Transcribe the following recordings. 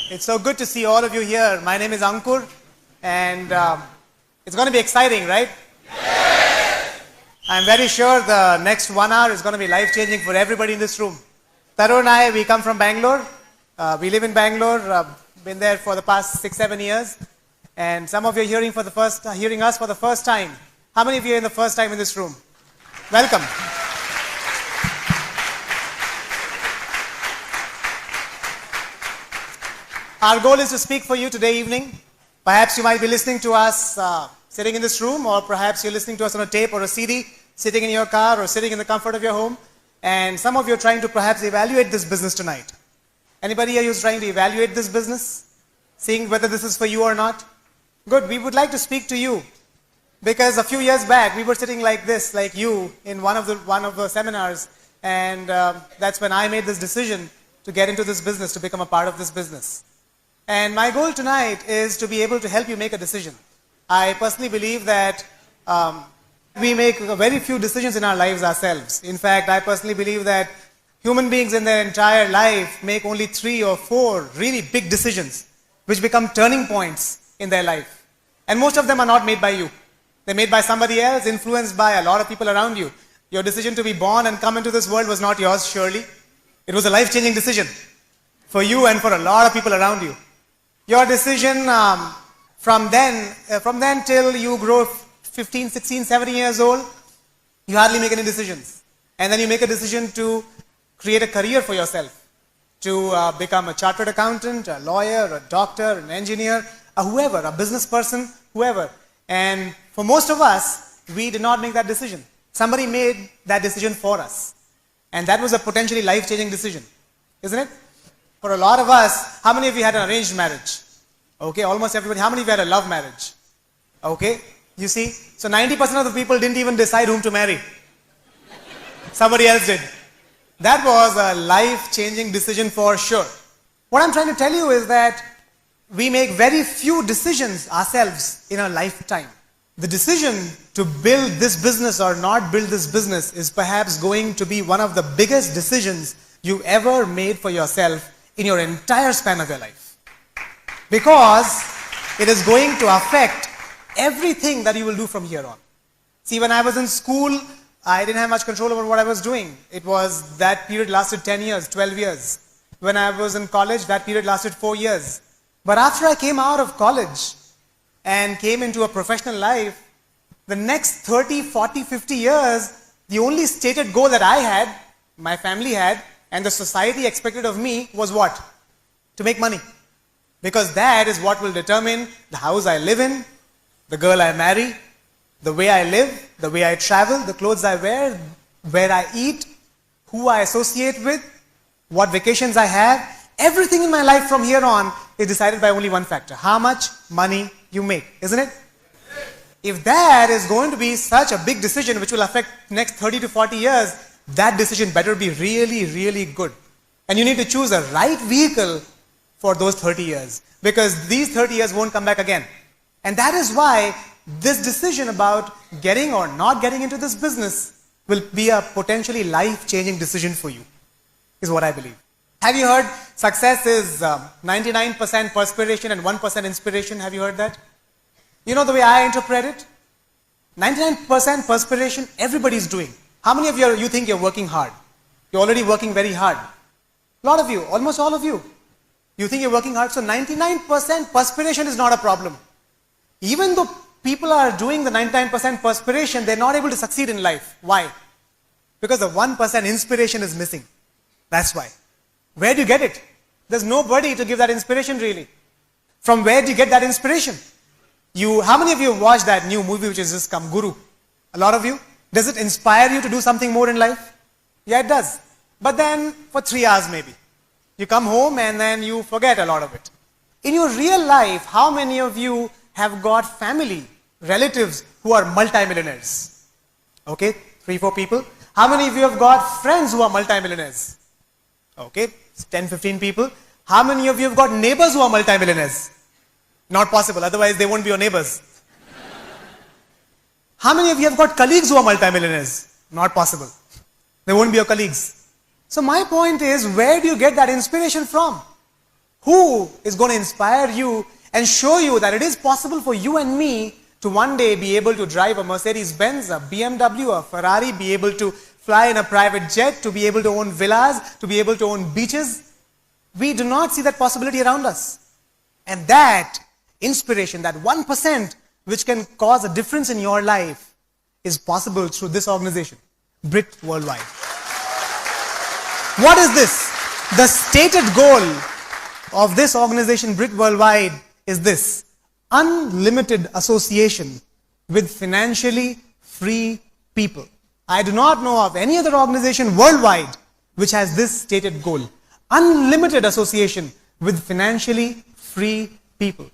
It's so good to see all of you here. My name is Ankur, and it's going to be exciting, right? Yes! I'm very sure the next 1 hour is going to be life-changing for everybody in this room. Taru and I, we come from Bangalore. We live in Bangalore, been there for the past 6-7 years. And some of you are hearing us for the first time. How many of you are in the first time in this room? Welcome. Our goal is to speak for you today evening. Perhaps you might be listening to us sitting in this room, or perhaps you're listening to us on a tape or a CD, sitting in your car or sitting in the comfort of your home. And some of you are trying to perhaps evaluate this business tonight. Anybody here who's trying to evaluate this business? Seeing whether this is for you or not? Good, we would like to speak to you. Because a few years back, we were sitting like this, like you, in one of the seminars. And that's when I made this decision to get into this business, to become a part of this business. And my goal tonight is to be able to help you make a decision. I personally believe that we make very few decisions in our lives ourselves. In fact, I personally believe that human beings in their entire life make only 3 or 4 really big decisions, which become turning points in their life. And most of them are not made by you. They're made by somebody else, influenced by a lot of people around you. Your decision to be born and come into this world was not yours, surely. It was a life-changing decision for you and for a lot of people around you. Your decision from then till you grow 15, 16, 17 years old, you hardly make any decisions. And then you make a decision to create a career for yourself, to become a chartered accountant, a lawyer, a doctor, an engineer, whoever, a business person, whoever. And for most of us, we did not make that decision. Somebody made that decision for us. And that was a potentially life-changing decision, isn't it? For a lot of us, how many of you had an arranged marriage? Okay, almost everybody. How many of you had a love marriage? Okay, you see? So 90% of the people didn't even decide whom to marry. Somebody else did. That was a life-changing decision for sure. What I'm trying to tell you is that we make very few decisions ourselves in a lifetime. The decision to build this business or not build this business is perhaps going to be one of the biggest decisions you ever made for yourself in your entire span of your life. Because it is going to affect everything that you will do from here on. See, when I was in school, I didn't have much control over what I was doing. It was, that period lasted 10 years, 12 years. When I was in college, that period lasted 4 years. But after I came out of college and came into a professional life, the next 30, 40, 50 years, the only stated goal that I had, my family had, and the society expected of me was what? To make money. Because that is what will determine the house I live in, the girl I marry, the way I live, the way I travel, the clothes I wear, where I eat, who I associate with, what vacations I have. Everything in my life from here on is decided by only one factor: how much money you make, isn't it? If that is going to be such a big decision which will affect next 30 to 40 years, that decision better be really, really good. And you need to choose a right vehicle for those 30 years, because these 30 years won't come back again. And that is why this decision about getting or not getting into this business will be a potentially life-changing decision for you, is what I believe. Have you heard success is 99% perspiration and 1% inspiration? Have you heard that? You know the way I interpret it? 99% perspiration, everybody's doing. How many of you think you're working hard? You're already working very hard. A lot of you, almost all of you. You think you're working hard, so 99% perspiration is not a problem. Even though people are doing the 99% perspiration, they're not able to succeed in life. Why? Because the 1% inspiration is missing. That's why. Where do you get it? There's nobody to give that inspiration really. From where do you get that inspiration? How many of you have watched that new movie which has just come, Guru? A lot of you? Does it inspire you to do something more in life? Yeah, it does. But then for 3 hours maybe. You come home and then you forget a lot of it. In your real life, how many of you have got family, relatives who are multimillionaires? Okay, 3, 4 people. How many of you have got friends who are multimillionaires? Okay, 10, 15 people. How many of you have got neighbors who are multimillionaires? Not possible, otherwise they won't be your neighbors. How many of you have got colleagues who are multimillionaires? Not possible. They won't be your colleagues. So my point is, where do you get that inspiration from? Who is going to inspire you and show you that it is possible for you and me to one day be able to drive a Mercedes-Benz, a BMW, a Ferrari, be able to fly in a private jet, to be able to own villas, to be able to own beaches? We do not see that possibility around us. And that inspiration, that 1% which can cause a difference in your life, is possible through this organization, Brit Worldwide. What is this? The stated goal of this organization, Brit Worldwide, is this: unlimited association with financially free people. I do not know of any other organization worldwide which has this stated goal: unlimited association with financially free people.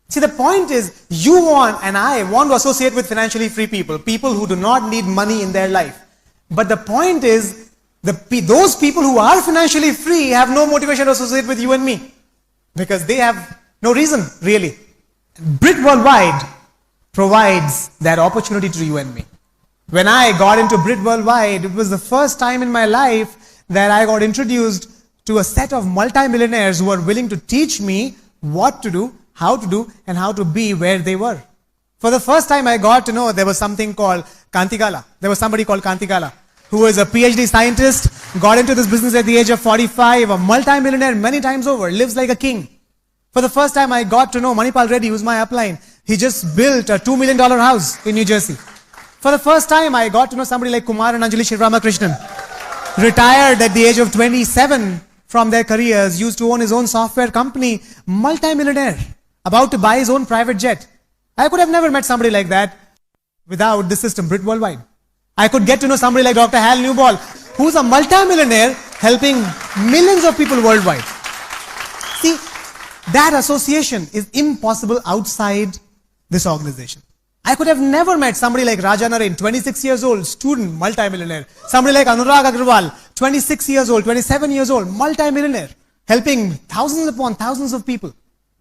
See, the point is, you want and I want to associate with financially free people, people who do not need money in their life. But the point is, those people who are financially free have no motivation to associate with you and me, because they have no reason, really. Brit Worldwide provides that opportunity to you and me. When I got into Brit Worldwide, it was the first time in my life that I got introduced to a set of multimillionaires who were willing to teach me what to do, and how to be where they were. For the first time, I got to know there was something called Kantigala. There was somebody called Kantigala, who was a PhD scientist, got into this business at the age of 45, a multimillionaire many times over, lives like a king. For the first time, I got to know Manipal Reddy, who's my upline. He just built a $2 million house in New Jersey. For the first time, I got to know somebody like Kumar and Anjali Shivramakrishnan, retired at the age of 27 from their careers, used to own his own software company, multimillionaire, about to buy his own private jet. I could have never met somebody like that without the system, Brit Worldwide. I could get to know somebody like Dr. Hal Newball, who's a multimillionaire helping millions of people worldwide. See, that association is impossible outside this organization. I could have never met somebody like Raja Narain, 26 years old, student, multimillionaire. Somebody like Anurag Agrawal, 26 years old, 27 years old, multimillionaire, helping thousands upon thousands of people.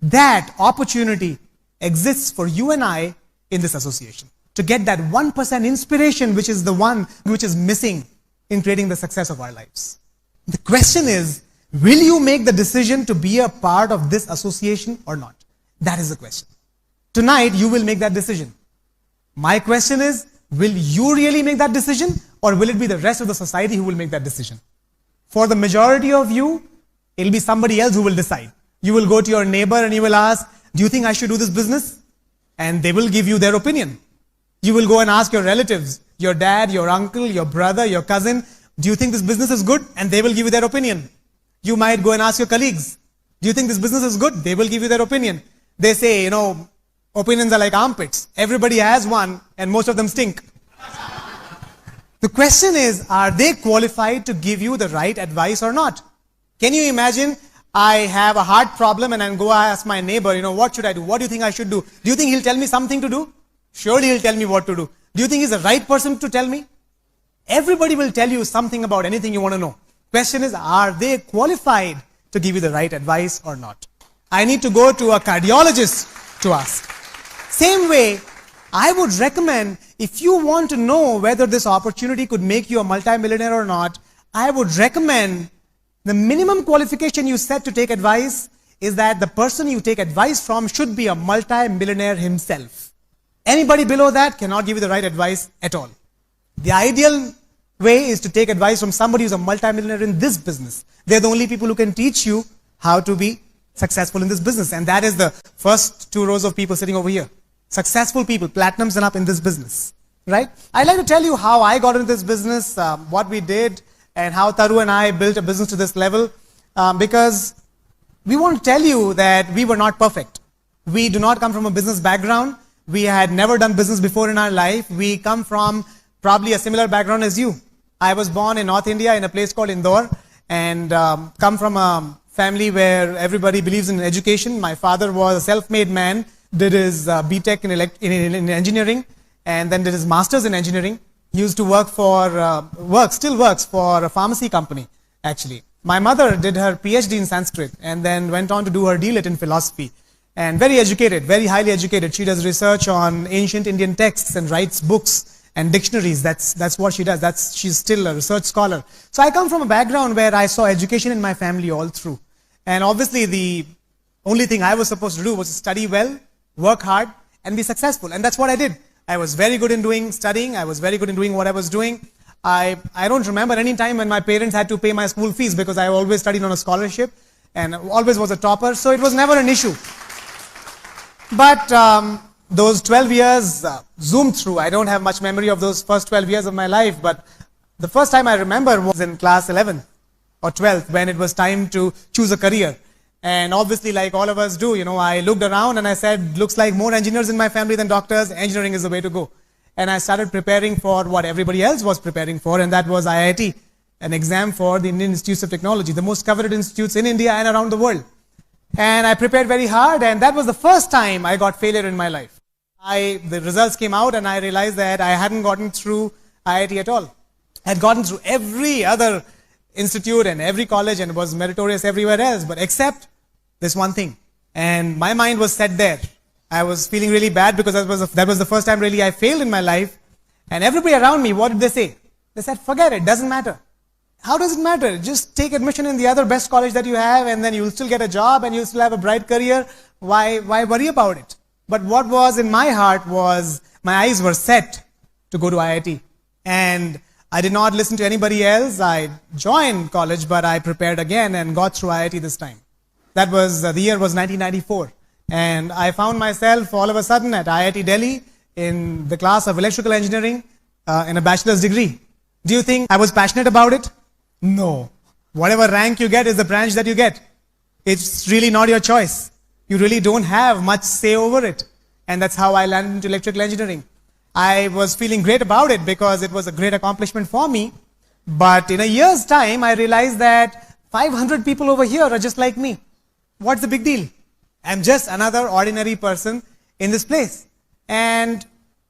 That opportunity exists for you and I in this association, to get that 1% inspiration, which is the one which is missing in creating the success of our lives. The question is, will you make the decision to be a part of this association or not? That is the question. Tonight, you will make that decision. My question is, will you really make that decision, or will it be the rest of the society who will make that decision? For the majority of you, it'll be somebody else who will decide. You will go to your neighbor and you will ask, do you think I should do this business? And they will give you their opinion. You will go and ask your relatives, your dad, your uncle, your brother, your cousin, do you think this business is good? And they will give you their opinion. You might go and ask your colleagues, do you think this business is good? They will give you their opinion. They say, opinions are like armpits. Everybody has one and most of them stink. The question is, are they qualified to give you the right advice or not? Can you imagine, I have a heart problem and I go ask my neighbor, what should I do? What do you think I should do? Do you think he'll tell me something to do? Surely he'll tell me what to do. Do you think he's the right person to tell me? Everybody will tell you something about anything you want to know. Question is, are they qualified to give you the right advice or not? I need to go to a cardiologist to ask. Same way, I would recommend, if you want to know whether this opportunity could make you a multimillionaire or not, I would recommend the minimum qualification you set to take advice is that the person you take advice from should be a multi-millionaire himself. Anybody below that cannot give you the right advice at all. The ideal way is to take advice from somebody who's a multi-millionaire in this business. They're the only people who can teach you how to be successful in this business. And that is the first 2 rows of people sitting over here. Successful people, platinums and up in this business. Right? I'd like to tell you how I got into this business, what we did, and how Taru and I built a business to this level, because we want to tell you that we were not perfect. We do not come from a business background. We had never done business before in our life. We come from probably a similar background as you. I was born in North India in a place called Indore, and come from a family where everybody believes in education. My father was a self-made man, did his BTech in engineering, and then did his master's in engineering. He used to work for, still works for a pharmacy company, actually. My mother did her PhD in Sanskrit and then went on to do her DLit in philosophy. And very educated, very highly educated. She does research on ancient Indian texts and writes books and dictionaries. That's what she does. She's still a research scholar. So I come from a background where I saw education in my family all through. And obviously the only thing I was supposed to do was study well, work hard, and be successful. And that's what I did. I was very good in doing studying. I was very good in doing what I was doing. I don't remember any time when my parents had to pay my school fees because I always studied on a scholarship and always was a topper. So it was never an issue. But those 12 years zoomed through. I don't have much memory of those first 12 years of my life, but the first time I remember was in class 11 or 12th when it was time to choose a career. And obviously, like all of us do, I looked around and I said, looks like more engineers in my family than doctors. Engineering is the way to go. And I started preparing for what everybody else was preparing for, and that was IIT, an exam for the Indian Institutes of Technology, the most coveted institutes in India and around the world. And I prepared very hard, and that was the first time I got failure in my life. The results came out, and I realized that I hadn't gotten through IIT at all. I had gotten through every other institute and every college and was meritorious everywhere else, but except this one thing. And my mind was set there. I was feeling really bad because that was the first time really I failed in my life. And everybody around me, what did they say? They said, forget it, doesn't matter. How does it matter? Just take admission in the other best college that you have and then you'll still get a job and you'll still have a bright career. Why worry about it? But what was in my heart was my eyes were set to go to IIT. And I did not listen to anybody else. I joined college, but I prepared again and got through IIT this time. That was, the year was 1994. And I found myself all of a sudden at IIT Delhi in the class of electrical engineering in a bachelor's degree. Do you think I was passionate about it? No. Whatever rank you get is the branch that you get. It's really not your choice. You really don't have much say over it. And that's how I landed into electrical engineering. I was feeling great about it because it was a great accomplishment for me. But in a year's time, I realized that 500 people over here are just like me. What's the big deal? I'm just another ordinary person in this place. And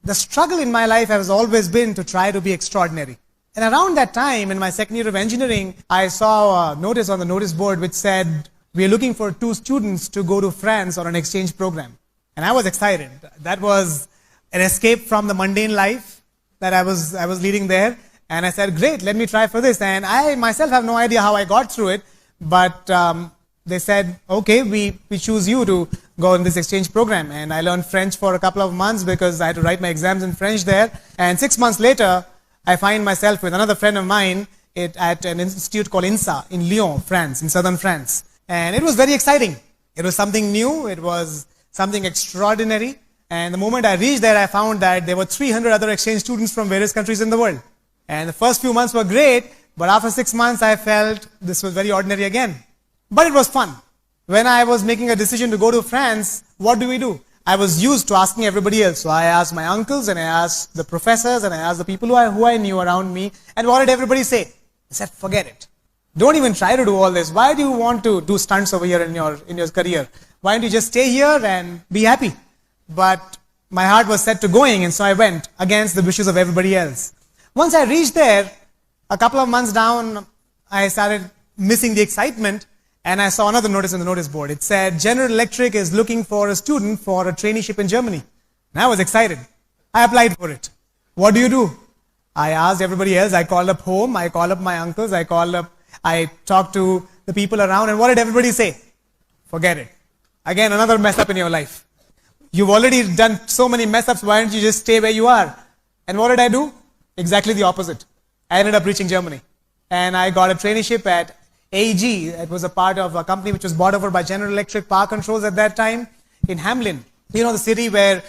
the struggle in my life has always been to try to be extraordinary. And around that time, in my second year of engineering, I saw a notice on the notice board which said, we are looking for 2 students to go to France on an exchange program. And I was excited. That was an escape from the mundane life that I was leading there. And I said, great, let me try for this. And I myself have no idea how I got through it, but they said, okay, we choose you to go on this exchange program. And I learned French for a couple of months because I had to write my exams in French there. And 6 months later, I find myself with another friend of mine at an institute called INSA in Lyon, France, in southern France. And it was very exciting. It was something new. It was something extraordinary. And the moment I reached there, I found that there were 300 other exchange students from various countries in the world. And the first few months were great, but after 6 months, I felt this was very ordinary again. But it was fun. When I was making a decision to go to France, what do? I was used to asking everybody else. So I asked my uncles and I asked the professors and I asked the people who I knew around me. And what did everybody say? I said, forget it. Don't even try to do all this. Why do you want to do stunts over here in your career? Why don't you just stay here and be happy? But my heart was set to going, and so I went against the wishes of everybody else. Once I reached there, a couple of months down, I started missing the excitement, and I saw another notice on the notice board. It said, General Electric is looking for a student for a traineeship in Germany. And I was excited. I applied for it. What do? I asked everybody else. I called up home. I called up my uncles. I talked to the people around, and what did everybody say? Forget it. Again, another mess up in your life. You've already done so many mess ups, why don't you just stay where you are? And what did I do? Exactly the opposite. I ended up reaching Germany. And I got a traineeship at AEG. It was a part of a company which was bought over by General Electric Power Controls at that time in Hamlin. You know, the city where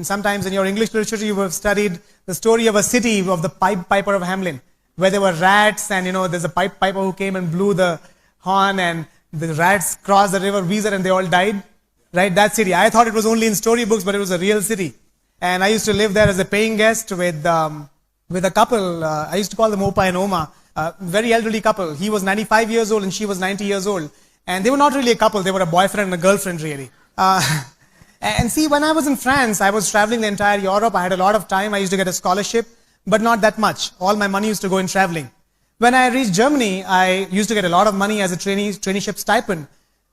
sometimes in your English literature you have studied the story of a city of the Piper of Hamlin, where there were rats and there's a piper who came and blew the horn and the rats crossed the river Weser and they all died. Right, that city. I thought it was only in storybooks, but it was a real city. And I used to live there as a paying guest with a couple. I used to call them Opa and Oma, a very elderly couple. He was 95 years old and she was 90 years old. And they were not really a couple. They were a boyfriend and a girlfriend, really. And see, when I was in France, I was traveling the entire Europe. I had a lot of time. I used to get a scholarship, but not that much. All my money used to go in traveling. When I reached Germany, I used to get a lot of money as a traineeship stipend,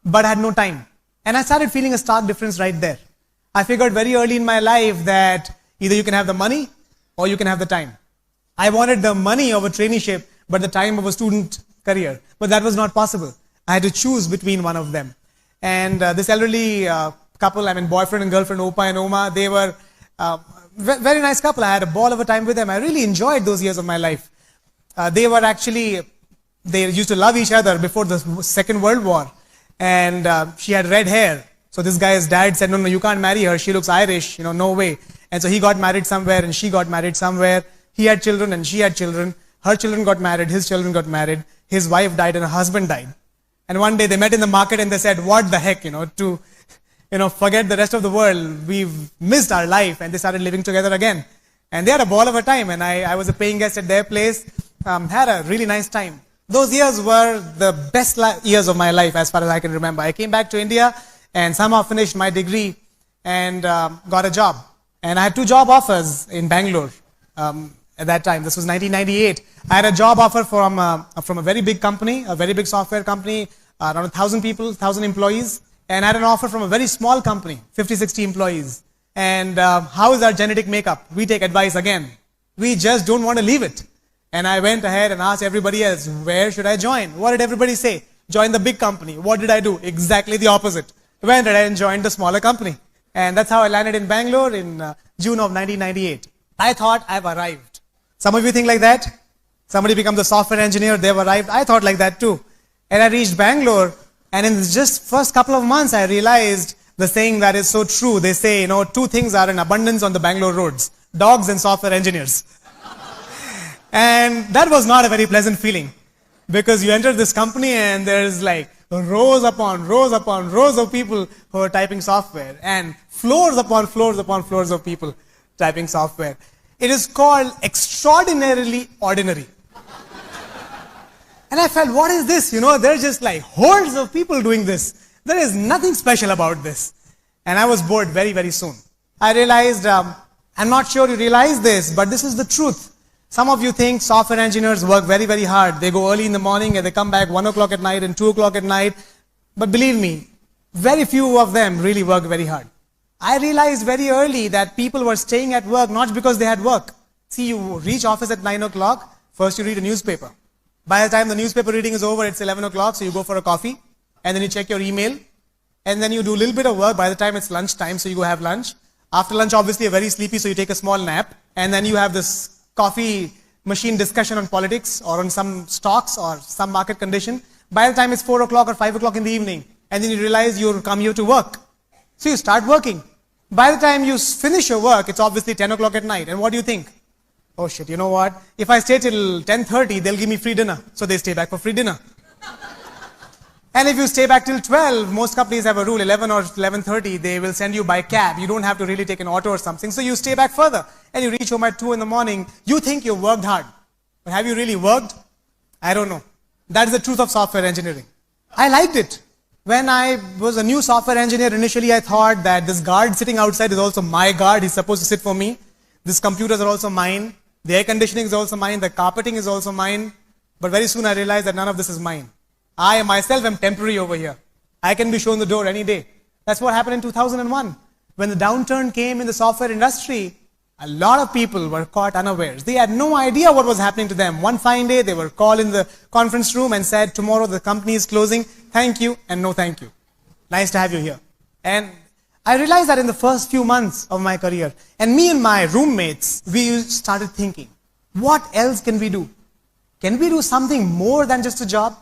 but I had no time. And I started feeling a stark difference right there. I figured very early in my life that either you can have the money or you can have the time. I wanted the money of a traineeship, but the time of a student career. But that was not possible. I had to choose between one of them. And this elderly couple, I mean boyfriend and girlfriend, Opa and Oma, they were very nice couple. I had a ball of a time with them. I really enjoyed those years of my life. They used to love each other before the Second World War. And she had red hair. So this guy's dad said, no, you can't marry her. She looks Irish, no way. And so he got married somewhere and she got married somewhere. He had children and she had children. Her children got married, his children got married. His wife died and her husband died. And one day they met in the market and they said, what the heck, to forget the rest of the world. We've missed our life. And they started living together again. And they had a ball of a time. And I was a paying guest at their place. Had a really nice time. Those years were the best years of my life as far as I can remember. I came back to India and somehow finished my degree and got a job. And I had 2 job offers in Bangalore at that time. This was 1998. I had a job offer from a very big company, a very big software company, around 1,000 people, 1,000 employees. And I had an offer from a very small company, 50, 60 employees. And how is our genetic makeup? We take advice again. We just don't want to leave it. And I went ahead and asked everybody else, where should I join? What did everybody say? Join the big company. What did I do? Exactly the opposite. Went ahead and joined the smaller company. And that's how I landed in Bangalore in June of 1998. I thought I've arrived. Some of you think like that? Somebody becomes a software engineer, they've arrived. I thought like that too. And I reached Bangalore, and in just first couple of months, I realized the saying that is so true. They say, 2 things are in abundance on the Bangalore roads: dogs and software engineers. And that was not a very pleasant feeling, because you enter this company and there's like rows upon rows upon rows of people who are typing software, and floors upon floors upon floors of people typing software. It is called extraordinarily ordinary. And I felt, what is this? There's just like hordes of people doing this. There is nothing special about this. And I was bored very, very soon. I realized, I'm not sure you realize this, but this is the truth. Some of you think software engineers work very, very hard. They go early in the morning and they come back 1 o'clock at night and 2 o'clock at night. But believe me, very few of them really work very hard. I realized very early that people were staying at work not because they had work. See, you reach office at 9 o'clock, first you read a newspaper. By the time the newspaper reading is over, it's 11 o'clock, so you go for a coffee, and then you check your email, and then you do a little bit of work. By the time it's lunch time, so you go have lunch. After lunch, obviously, you're very sleepy, so you take a small nap, and then you have this coffee machine discussion on politics or on some stocks or some market condition. By the time it's 4 o'clock or 5 o'clock in the evening, and then you realize you'll come here to work. So you start working. By the time you finish your work, it's obviously 10 o'clock at night. And what do you think? Oh shit, you know what? If I stay till 10:30, they'll give me free dinner. So they stay back for free dinner. And if you stay back till 12, most companies have a rule, 11 or 11:30, they will send you by cab. You don't have to really take an auto or something. So you stay back further. And you reach home at 2 in the morning. You think you worked hard. But have you really worked? I don't know. That is the truth of software engineering. I liked it. When I was a new software engineer, initially I thought that this guard sitting outside is also my guard. He's supposed to sit for me. These computers are also mine. The air conditioning is also mine. The carpeting is also mine. But very soon I realized that none of this is mine. I myself am temporary over here. I can be shown the door any day. That's what happened in 2001. When the downturn came in the software industry, a lot of people were caught unawares. They had no idea what was happening to them. One fine day, they were called in the conference room and said, tomorrow the company is closing. Thank you and no thank you. Nice to have you here. And I realized that in the first few months of my career, and me and my roommates, we started thinking, what else can we do? Can we do something more than just a job?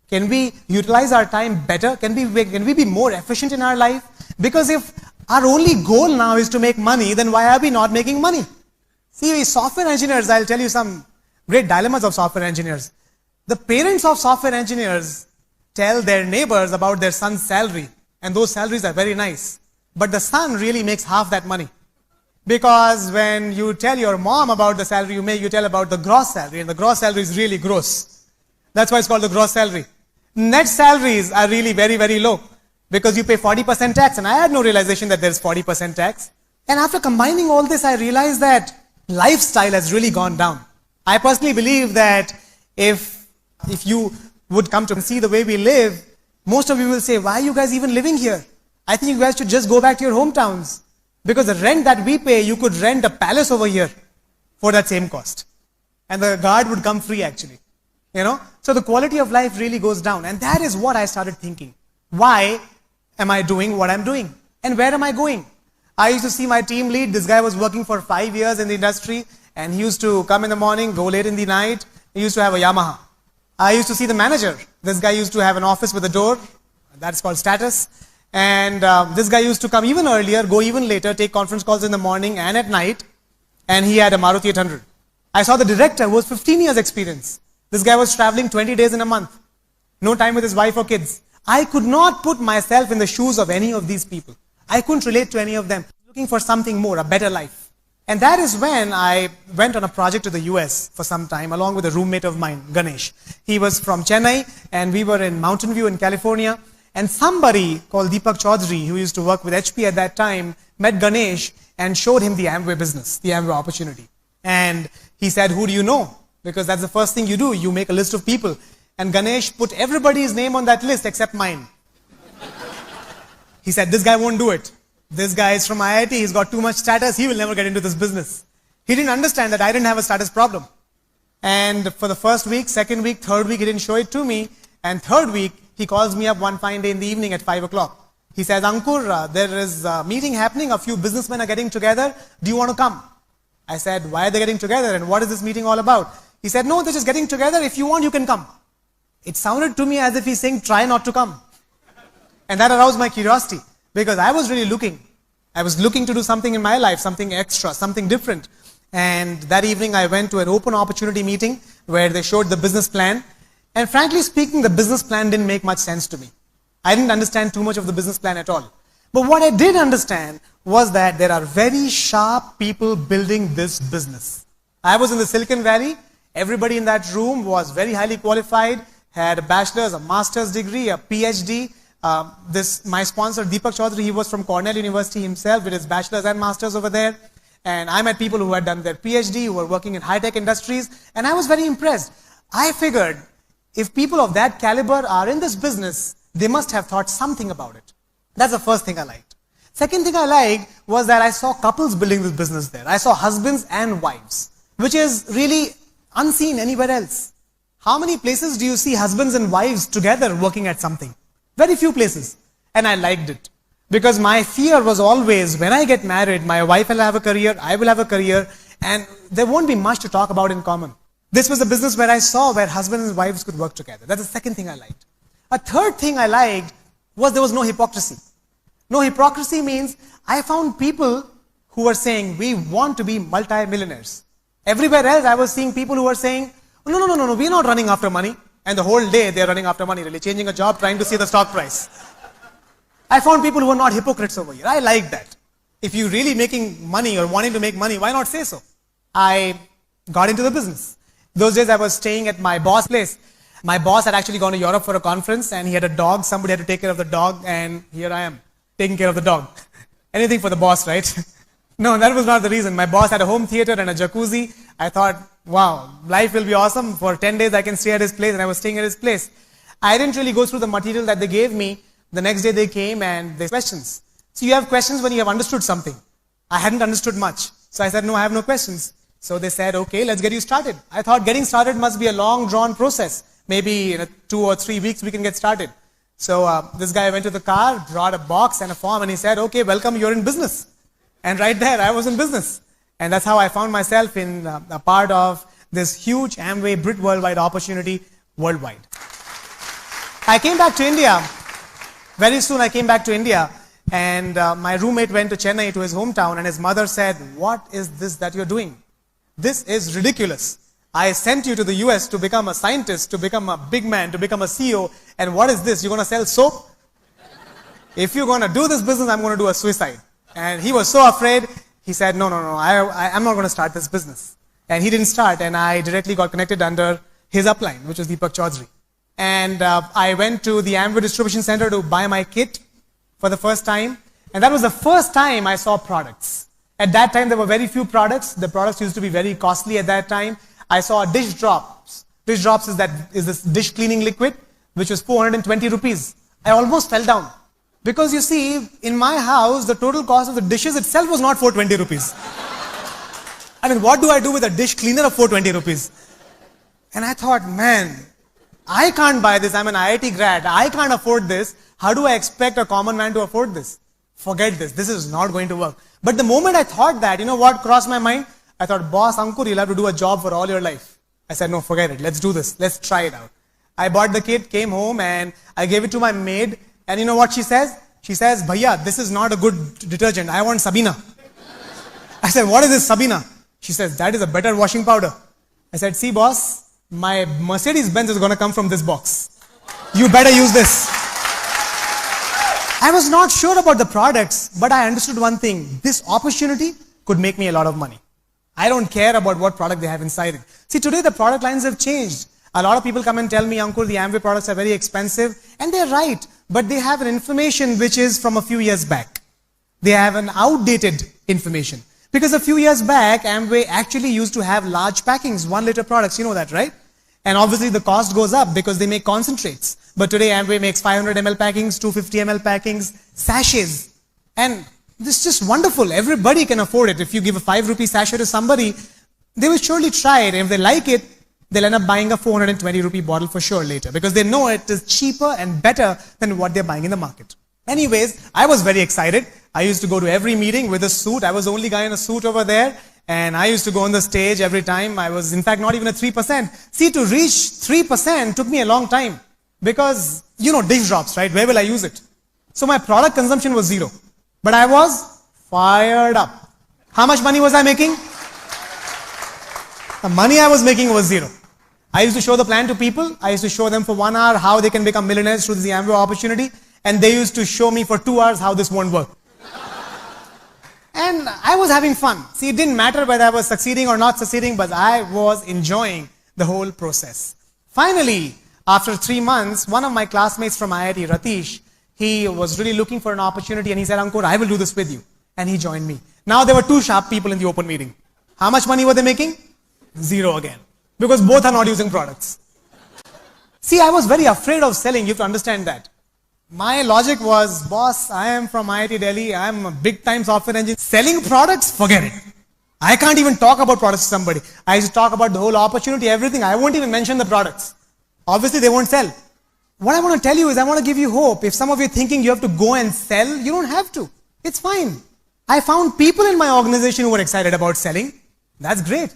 Can we utilize our time better? Can we be more efficient in our life? Because if our only goal now is to make money, then why are we not making money? See, we software engineers, I'll tell you some great dilemmas of software engineers. The parents of software engineers tell their neighbors about their son's salary, and those salaries are very nice. But the son really makes half that money. Because when you tell your mom about the salary you make, you tell about the gross salary, and the gross salary is really gross. That's why it's called the gross salary. Net salaries are really very, very low, because you pay 40% tax, and I had no realization that there's 40% tax. And after combining all this, I realized that lifestyle has really gone down. I personally believe that if you would come to see the way we live, most of you will say, why are you guys even living here? I think you guys should just go back to your hometowns. Because the rent that we pay, you could rent a palace over here for that same cost. And the guard would come free actually. So the quality of life really goes down. And that is what I started thinking. Why am I doing what I'm doing? And where am I going? I used to see my team lead. This guy was working for 5 years in the industry, and he used to come in the morning, go late in the night. He used to have a Yamaha. I used to see the manager. This guy used to have an office with a door. That's called status. And this guy used to come even earlier, go even later, take conference calls in the morning and at night. And he had a Maruti 800. I saw the director who was 15 years experience. This guy was traveling 20 days in a month. No time with his wife or kids. I could not put myself in the shoes of any of these people. I couldn't relate to any of them. Looking for something more, a better life. And that is when I went on a project to the US for some time, along with a roommate of mine, Ganesh. He was from Chennai, and we were in Mountain View in California. And somebody called Deepak Chaudhary, who used to work with HP at that time, met Ganesh and showed him the Amway business, the Amway opportunity. And he said, who do you know? Because that's the first thing you do. You make a list of people. And Ganesh put everybody's name on that list except mine. He said, this guy won't do it. This guy is from IIT. He's got too much status. He will never get into this business. He didn't understand that I didn't have a status problem. And for the first week, second week, third week, he didn't show it to me. And third week, he calls me up one fine day in the evening at 5 o'clock. He says, Ankur, there is a meeting happening. A few businessmen are getting together. Do you want to come? I said, why are they getting together? And what is this meeting all about? He said, no, they're just getting together. If you want, you can come. It sounded to me as if he's saying, try not to come. And that aroused my curiosity, because I was really looking. I was looking to do something in my life, something extra, something different. And that evening I went to an open opportunity meeting where they showed the business plan. And frankly speaking, the business plan didn't make much sense to me. I didn't understand too much of the business plan at all. But what I did understand was that there are very sharp people building this business. I was in the Silicon Valley. Everybody in that room was very highly qualified, had a bachelor's, a master's degree, a PhD. My sponsor, Deepak Chaudhary, he was from Cornell University himself with his bachelor's and master's over there. And I met people who had done their PhD, who were working in high-tech industries. And I was very impressed. I figured if people of that caliber are in this business, they must have thought something about it. That's the first thing I liked. Second thing I liked was that I saw couples building this business there. I saw husbands and wives, which is really unseen anywhere else. How many places do you see husbands and wives together working at something? Very few places. And I liked it. Because my fear was always, when I get married, my wife will have a career, I will have a career, and there won't be much to talk about in common. This was a business where I saw where husbands and wives could work together. That's the second thing I liked. A third thing I liked was there was no hypocrisy. No hypocrisy means I found people who were saying, we want to be multi-millionaires. Everywhere else I was seeing people who were saying, no, we're not running after money. And the whole day they're running after money, really changing a job, trying to see the stock price. I found people who were not hypocrites over here. I like that. If you're really making money or wanting to make money, why not say so? I got into the business. Those days I was staying at my boss' place. My boss had actually gone to Europe for a conference and he had a dog. Somebody had to take care of the dog, and here I am, taking care of the dog. Anything for the boss, right? No, that was not the reason. My boss had a home theater and a jacuzzi. I thought, wow, life will be awesome. For 10 days I can stay at his place, and I was staying at his place. I didn't really go through the material that they gave me. The next day they came and they questions. So you have questions when you have understood something. I hadn't understood much. So I said, no, I have no questions. So they said, okay, let's get you started. I thought getting started must be a long drawn process. Maybe in 2 or 3 weeks we can get started. So this guy went to the car, brought a box and a form, and he said, okay, welcome, you're in business. And right there, I was in business. And that's how I found myself in a part of this huge Amway Brit Worldwide opportunity worldwide. I came back to India. Very soon I came back to India, and my roommate went to Chennai, to his hometown, and his mother said, what is this that you're doing? This is ridiculous. I sent you to the US to become a scientist, to become a big man, to become a CEO, and what is this? You're going to sell soap? If you're going to do this business, I'm going to do a suicide. And he was so afraid, he said, no, I'm not going to start this business. And he didn't start, and I directly got connected under his upline, which was Deepak Chaudhary. And I went to the Amway Distribution Center to buy my kit for the first time. And that was the first time I saw products. At that time, there were very few products. The products used to be very costly at that time. I saw dish drops. Dish drops is this dish cleaning liquid, which was 420 rupees. I almost fell down. Because you see, in my house, the total cost of the dishes itself was not 420 rupees. I mean, what do I do with a dish cleaner of 420 rupees? And I thought, man, I can't buy this. I'm an IIT grad. I can't afford this. How do I expect a common man to afford this? Forget this. This is not going to work. But the moment I thought that, you know what crossed my mind? I thought, boss, Ankur, you'll have to do a job for all your life. I said, no, forget it. Let's do this. Let's try it out. I bought the kit, came home, and I gave it to my maid. And you know what she says? She says, Bhaiya, this is not a good detergent. I want Sabina. I said, what is this Sabina? She says, that is a better washing powder. I said, see, boss, my Mercedes-Benz is going to come from this box. You better use this. I was not sure about the products, but I understood one thing. This opportunity could make me a lot of money. I don't care about what product they have inside it. See, today the product lines have changed. A lot of people come and tell me, Ankur, the Amway products are very expensive. And they're right. But they have an information which is from a few years back. They have an outdated information. Because a few years back, Amway actually used to have large packings, 1 liter products. You know that, right? And obviously the cost goes up because they make concentrates. But today Amway makes 500 ml packings, 250 ml packings, sachets. And this is just wonderful. Everybody can afford it. If you give a 5 rupee sachet to somebody, they will surely try it. And if they like it, they'll end up buying a 420 rupee bottle for sure later because they know it is cheaper and better than what they're buying in the market. Anyways, I was very excited. I used to go to every meeting with a suit. I was the only guy in a suit over there. And I used to go on the stage every time. I was, in fact, not even at 3%. See, to reach 3% took me a long time. Because, you know, dish drops, right? Where will I use it? So my product consumption was 0. But I was fired up. How much money was I making? The money I was making was 0. I used to show the plan to people. I used to show them for 1 hour how they can become millionaires through the Amway opportunity. And they used to show me for 2 hours how this won't work. And I was having fun. See, it didn't matter whether I was succeeding or not succeeding, but I was enjoying the whole process. Finally, after 3 months, one of my classmates from IIT, Ratish, he was really looking for an opportunity and he said, Ankur, I will do this with you. And he joined me. Now there were 2 sharp people in the open meeting. How much money were they making? 0 again. Because both are not using products. See, I was very afraid of selling. You have to understand that. My logic was, boss, I am from IIT Delhi. I am a big time software engineer. Selling products, forget it. I can't even talk about products to somebody. I used to talk about the whole opportunity, everything. I won't even mention the products. Obviously, they won't sell. What I want to tell you is I want to give you hope. If some of you are thinking you have to go and sell, you don't have to. It's fine. I found people in my organization who were excited about selling. That's great.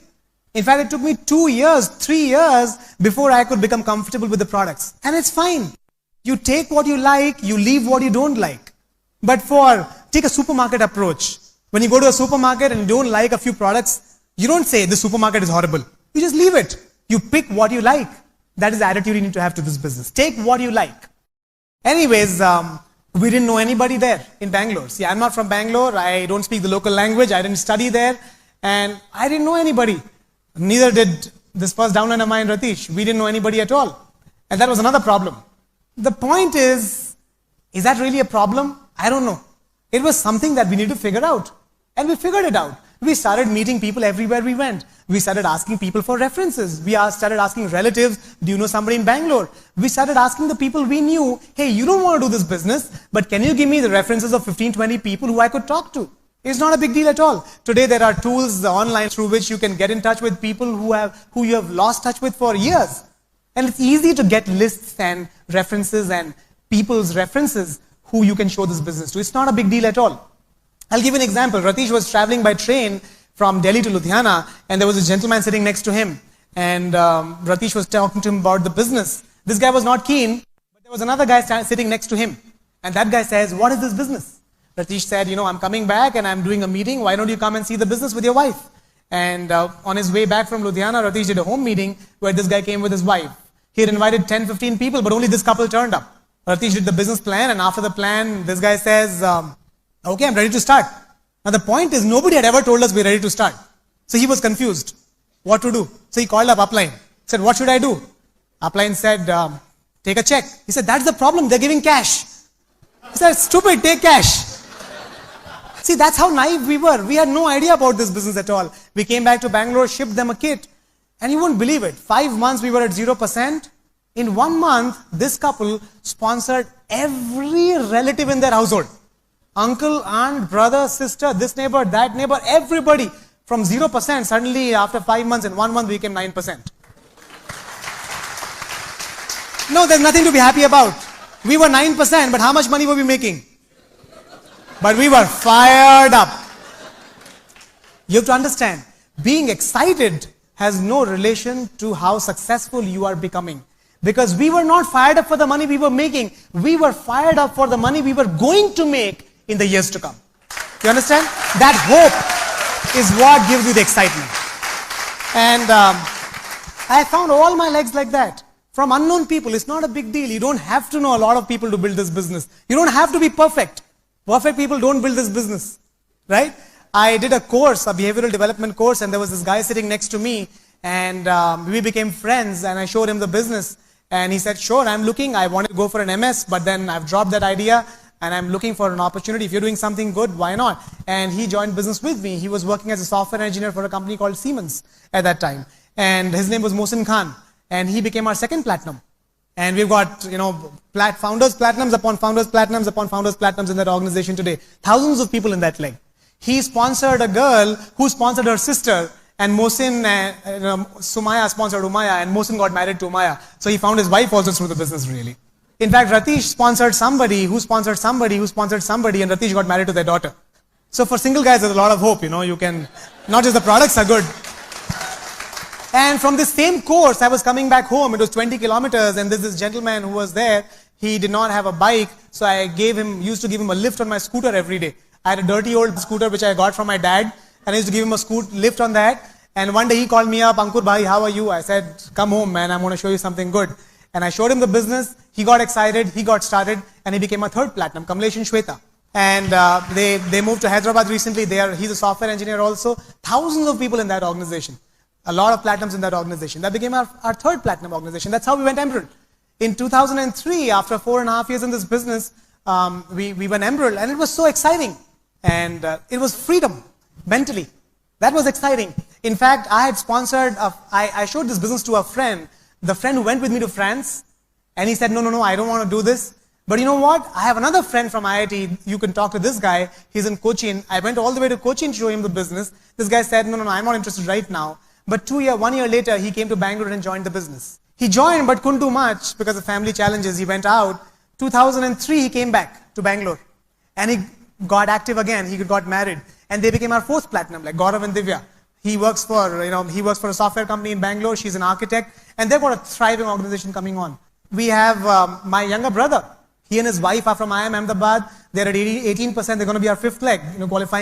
In fact, it took me 2 years, 3 years before I could become comfortable with the products. And it's fine. You take what you like, you leave what you don't like. But take a supermarket approach. When you go to a supermarket and you don't like a few products, you don't say the supermarket is horrible. You just leave it. You pick what you like. That is the attitude you need to have to this business. Take what you like. Anyways, we didn't know anybody there in Bangalore. See, I'm not from Bangalore. I don't speak the local language. I didn't study there. And I didn't know anybody. Neither did this first downline of mine, Ratish. We didn't know anybody at all. And that was another problem. The point is that really a problem? I don't know. It was something that we need to figure out. And we figured it out. We started meeting people everywhere we went. We started asking people for references. We started asking relatives, do you know somebody in Bangalore? We started asking the people we knew, hey, you don't want to do this business, but can you give me the references of 15, 20 people who I could talk to? It's not a big deal at all. Today there are tools online through which you can get in touch with people who you have lost touch with for years. And it's easy to get lists and references and people's references who you can show this business to. It's not a big deal at all. I'll give you an example. Ratish was traveling by train from Delhi to Ludhiana, and there was a gentleman sitting next to him. And Ratish was talking to him about the business. This guy was not keen, but there was another guy sitting next to him. And that guy says, what is this business? Ratish said, you know, I'm coming back and I'm doing a meeting. Why don't you come and see the business with your wife? And on his way back from Ludhiana, Ratish did a home meeting where this guy came with his wife. He had invited 10, 15 people, but only this couple turned up. Ratish did the business plan, and after the plan, this guy says, okay, I'm ready to start. Now the point is, nobody had ever told us we're ready to start. So he was confused what to do. So he called up Upline. He said, what should I do? Upline said, take a check. He said, that's the problem, they're giving cash. He said, stupid, take cash. See, that's how naive we were. We had no idea about this business at all. We came back to Bangalore, shipped them a kit. And you won't believe it. 5 months we were at 0%. In 1 month, this couple sponsored every relative in their household. Uncle, aunt, brother, sister, this neighbor, that neighbor, everybody. From 0%, suddenly after 5 months, in 1 month, we became 9%. No, there's nothing to be happy about. We were 9%, but how much money were we making? But we were fired up. You have to understand, being excited has no relation to how successful you are becoming. Because we were not fired up for the money we were making. We were fired up for the money we were going to make in the years to come. You understand? That hope is what gives you the excitement. And I found all my legs like that. From unknown people, it's not a big deal. You don't have to know a lot of people to build this business. You don't have to be perfect. Perfect people don't build this business, right? I did a course, a behavioral development course, and there was this guy sitting next to me, and we became friends, and I showed him the business, and he said, sure, I'm looking, I wanted to go for an MS, but then I've dropped that idea, and I'm looking for an opportunity. If you're doing something good, why not? And he joined business with me. He was working as a software engineer for a company called Siemens at that time, and his name was Mohsin Khan, and he became our second platinum. And we've got, founders platinums upon founders platinums upon founders platinums in that organization today. Thousands of people in that leg. He sponsored a girl who sponsored her sister, and Mohsin, Sumaya sponsored Umaya, and Mohsin got married to Umaya. So he found his wife also through the business, really. In fact, Ratish sponsored somebody who sponsored somebody who sponsored somebody, and Ratish got married to their daughter. So for single guys, there's a lot of hope, you can, not just the products are good. And from this same course, I was coming back home. It was 20 kilometers, and this gentleman who was there, he did not have a bike, so I used to give him a lift on my scooter every day. I had a dirty old scooter which I got from my dad, and I used to give him a lift on that. And one day he called me up, Ankur bhai, how are you? I said, come home, man, I'm going to show you something good. And I showed him the business. He got excited, he got started, and he became a third platinum, Kamlesh and Shweta. And they moved to Hyderabad recently. He's a software engineer also. Thousands of people in that organization. A lot of platinums in that organization. That became our third platinum organization. That's how we went emerald. In 2003, after 4.5 years in this business, we went emerald, and it was so exciting. And it was freedom, mentally. That was exciting. In fact, I had sponsored, I showed this business to a friend, the friend who went with me to France, and he said, no, I don't want to do this. But you know what? I have another friend from IIT. You can talk to this guy. He's in Cochin. I went all the way to Cochin to show him the business. This guy said, no, I'm not interested right now. But 1 year later, he came to Bangalore and joined the business. He joined but couldn't do much because of family challenges. He went out. 2003, he came back to Bangalore. And he got active again. He got married. And they became our fourth platinum, like Gaurav and Divya. He works for a software company in Bangalore. She's an architect. And they've got a thriving organization coming on. We have my younger brother. He and his wife are from IIM Ahmedabad. They're at 18%. They're going to be our fifth leg,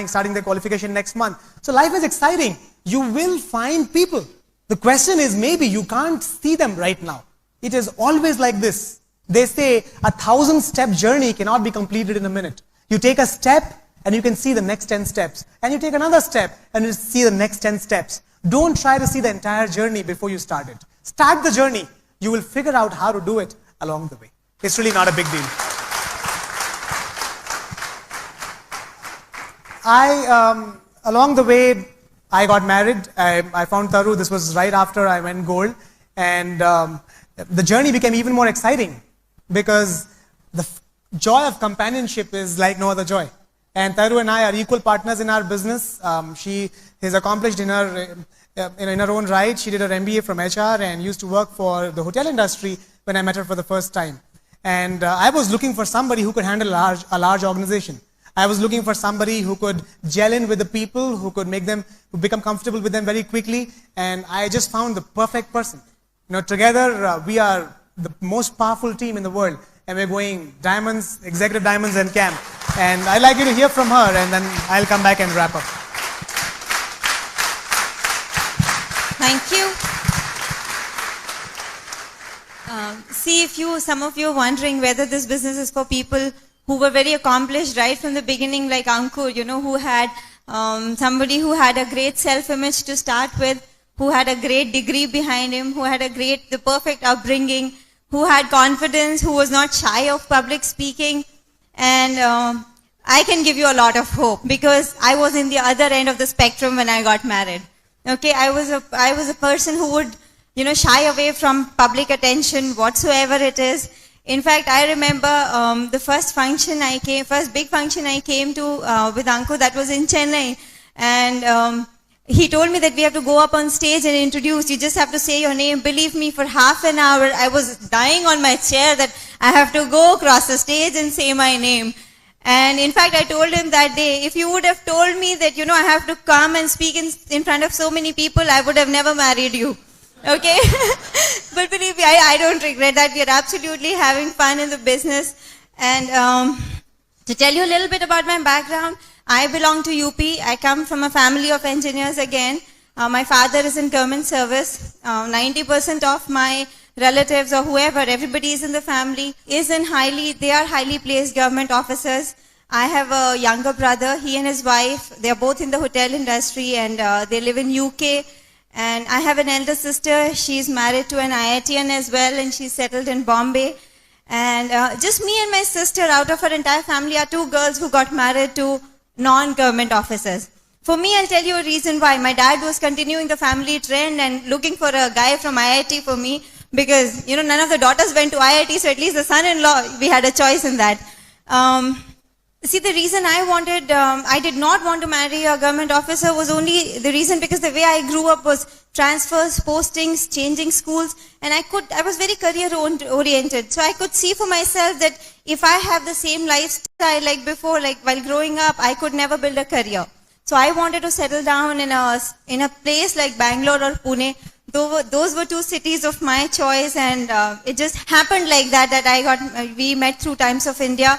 starting their qualification next month. So life is exciting. You will find people. The question is, maybe you can't see them right now. It is always like this. They say 1,000-step journey cannot be completed in a minute. You take a step and you can see the next 10 steps. And you take another step and you see the next 10 steps. Don't try to see the entire journey before you start it. Start the journey. You will figure out how to do it along the way. It's really not a big deal. Along the way, I got married. I found Taru. This was right after I went gold. And the journey became even more exciting because the joy of companionship is like no other joy. And Taru and I are equal partners in our business. She is accomplished in her own right. She did her MBA from HR and used to work for the hotel industry when I met her for the first time. And I was looking for somebody who could handle a large organization. I was looking for somebody who could gel in with the people, who could become comfortable with them very quickly. And I just found the perfect person. Together we are the most powerful team in the world. And we're going diamonds, executive diamonds and camp. And I'd like you to hear from her, and then I'll come back and wrap up. Thank you. Some of you are wondering whether this business is for people who were very accomplished right from the beginning, like Ankur, who had somebody who had a great self-image to start with, who had a great degree behind him, who had the perfect upbringing, who had confidence, who was not shy of public speaking. And I can give you a lot of hope because I was in the other end of the spectrum when I got married. Okay, I was a person who would, shy away from public attention, whatsoever it is. In fact, I remember the first big function I came to with Ankur, that was in Chennai. And he told me that we have to go up on stage and introduce. You just have to say your name. Believe me, for half an hour, I was dying on my chair that I have to go across the stage and say my name. And in fact, I told him that day, if you would have told me that, I have to come and speak in front of so many people, I would have never married you. Okay? But believe me, I don't regret that. We are absolutely having fun in the business. And to tell you a little bit about my background, I belong to UP. I come from a family of engineers again. My father is in government service. 90% of my relatives or whoever, everybody is in the family, they are highly placed government officers. I have a younger brother, he and his wife, they are both in the hotel industry and they live in UK. And I have an elder sister, she's married to an IITian as well and she's settled in Bombay. And just me and my sister out of our entire family are 2 girls who got married to non-government officers. For me, I'll tell you a reason why. My dad was continuing the family trend and looking for a guy from IIT for me because, none of the daughters went to IIT, so at least the son-in-law, we had a choice in that. See, the reason I did not want to marry a government officer was only the reason because the way I grew up was transfers, postings, changing schools, and I was very career-oriented. So I could see for myself that if I have the same lifestyle like before, like while growing up, I could never build a career. So I wanted to settle down in a place like Bangalore or Pune. Those were 2 cities of my choice, and it just happened like that we met through Times of India.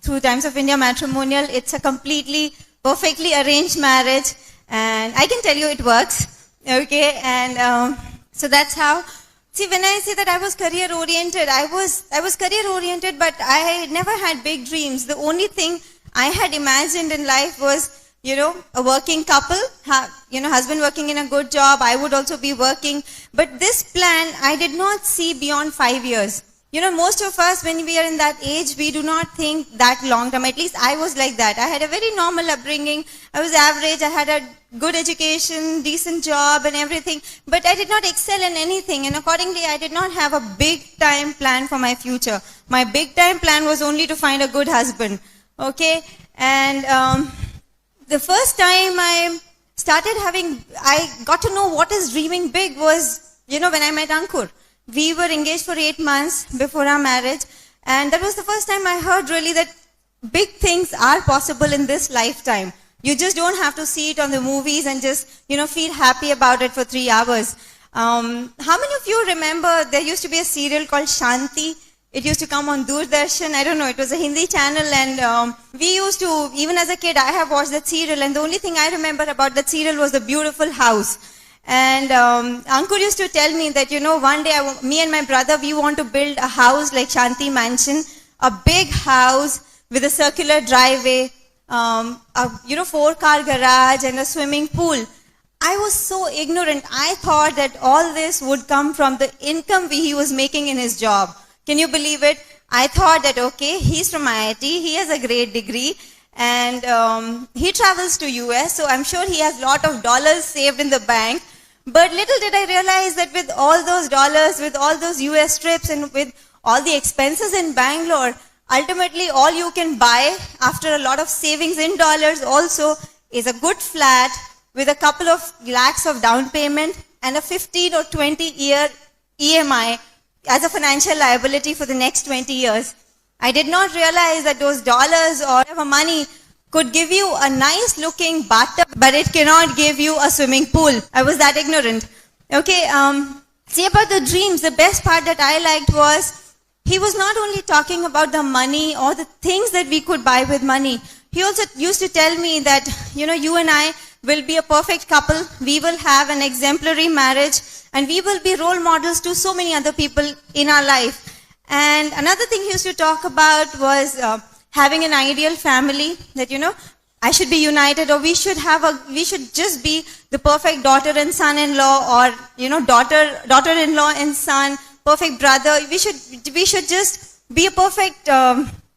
Through Times of India matrimonial. It's a completely, perfectly arranged marriage, and I can tell you it works. Okay, and so that's how. See, when I say that I was career-oriented, I was career-oriented, but I never had big dreams. The only thing I had imagined in life was, a working couple, husband working in a good job, I would also be working. But this plan, I did not see beyond 5 years. Most of us, when we are in that age, we do not think that long term. At least I was like that. I had a very normal upbringing. I was average. I had a good education, decent job and everything. But I did not excel in anything. And accordingly, I did not have a big time plan for my future. My big time plan was only to find a good husband. Okay? And the first time I got to know what is dreaming big was, when I met Ankur. We were engaged for 8 months before our marriage, and that was the first time I heard really that big things are possible in this lifetime. You just don't have to see it on the movies and just, feel happy about it for 3 hours. How many of you remember there used to be a serial called Shanti? It used to come on Doordarshan. I don't know, it was a Hindi channel, and we used to, even as a kid, I have watched that serial, and the only thing I remember about that serial was the beautiful house. And Ankur used to tell me that, one day me and my brother, we want to build a house like Shanti Mansion, a big house with a circular driveway, a 4-car garage and a swimming pool. I was so ignorant. I thought that all this would come from the income he was making in his job. Can you believe it? I thought that, okay, he's from IIT, he has a great degree, and he travels to US, so I'm sure he has a lot of dollars saved in the bank. But little did I realize that with all those dollars, with all those US trips, and with all the expenses in Bangalore, ultimately all you can buy after a lot of savings in dollars also is a good flat with a couple of lakhs of down payment and a 15 or 20 year EMI as a financial liability for the next 20 years. I did not realize that those dollars or whatever money could give you a nice looking bathtub, but it cannot give you a swimming pool. I was that ignorant. Okay, see about the dreams, the best part that I liked was, he was not only talking about the money or the things that we could buy with money. He also used to tell me that, you and I will be a perfect couple, we will have an exemplary marriage, and we will be role models to so many other people in our life. And another thing he used to talk about was having an ideal family, that, I should be united, or we should just be the perfect daughter and son-in-law, or, daughter-in-law and son, perfect brother. We should just be a perfect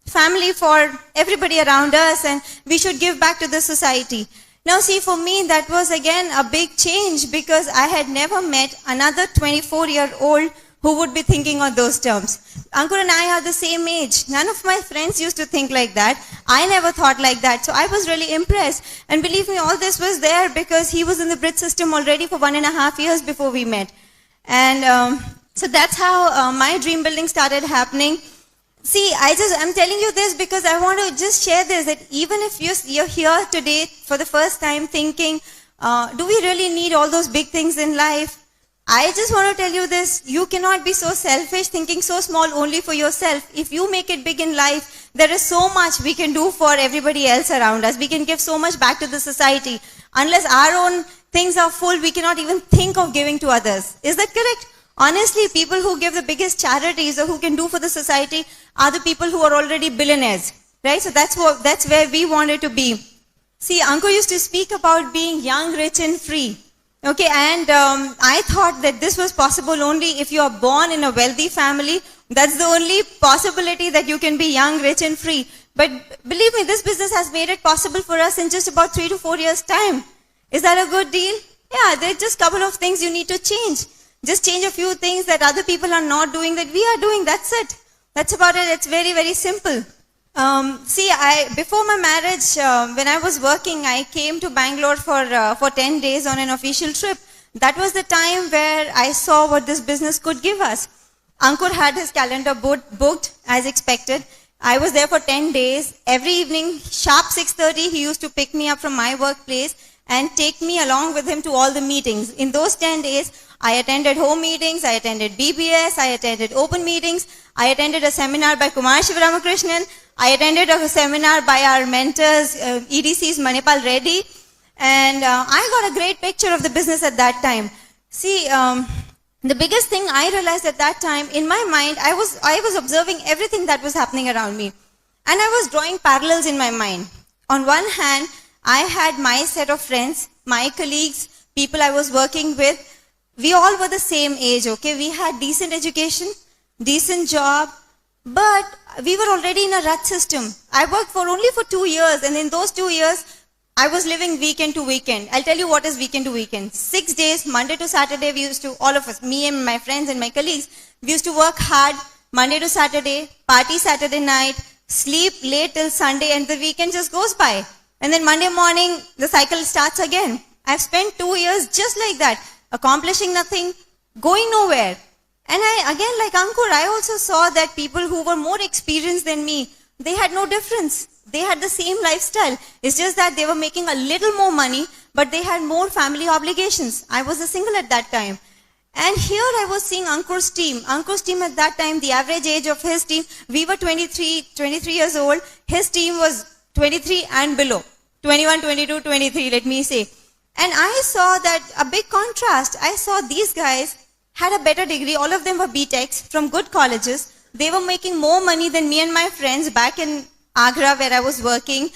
family for everybody around us, and we should give back to the society. Now see, for me, that was again a big change, because I had never met another 24-year-old who would be thinking on those terms. Ankur and I are the same age. None of my friends used to think like that. I never thought like that. So I was really impressed. And believe me, all this was there because he was in the Brit system already for 1.5 years before we met. And so that's how my dream building started happening. See, I'm telling you this because I want to just share this, that even if you're here today for the first time thinking, do we really need all those big things in life? I just want to tell you this, you cannot be so selfish, thinking so small only for yourself. If you make it big in life, there is so much we can do for everybody else around us. We can give so much back to the society. Unless our own things are full, we cannot even think of giving to others. Is that correct? Honestly, people who give the biggest charities or who can do for the society are the people who are already billionaires, right? So that's where we wanted to be. See, Ankur used to speak about being young, rich and free. Okay, and I thought that this was possible only if you are born in a wealthy family. That's the only possibility that you can be young, rich and free. But believe me, this business has made it possible for us in just about 3 to 4 years' time. Is that a good deal? Yeah, there's just a couple of things you need to change. Just change a few things that other people are not doing that we are doing. That's it. That's about it. It's very, very simple. Before my marriage, when I was working, I came to Bangalore for 10 days on an official trip. That was the time where I saw what this business could give us. Ankur had his calendar booked as expected. I was there for 10 days. Every evening, sharp 6:30, he used to pick me up from my workplace and take me along with him to all the meetings. In those 10 days, I attended home meetings, I attended BBS, I attended open meetings, I attended a seminar by Kumar Shivaramakrishnan, I attended a seminar by our mentors, EDC's Manipal Reddy, and I got a great picture of the business at that time. See, the biggest thing I realized at that time, in my mind, I was observing everything that was happening around me. And I was drawing parallels in my mind. On one hand, I had my set of friends, my colleagues, people I was working with. We all were the same age, okay? We had decent education, decent job, but we were already in a rut system. I worked only for 2 years, and in those 2 years, I was living weekend to weekend. I'll tell you what is weekend to weekend. 6 days, Monday to Saturday, we used to, all of us, me and my friends and my colleagues, we used to work hard Monday to Saturday, party Saturday night, sleep late till Sunday, and the weekend just goes by. And then Monday morning, the cycle starts again. I've spent 2 years just like that, accomplishing nothing, going nowhere. And again, like Ankur, I also saw that people who were more experienced than me, they had no difference. They had the same lifestyle. It's just that they were making a little more money, but they had more family obligations. I was a single at that time. And here I was seeing Ankur's team. Ankur's team at that time, the average age of his team, we were 23 years old. His team was 23 and below. 21, 22, 23, let me say. And I saw that a big contrast. I saw these guys had a better degree. All of them were B.Techs from good colleges. They were making more money than me and my friends back in Agra where I was working.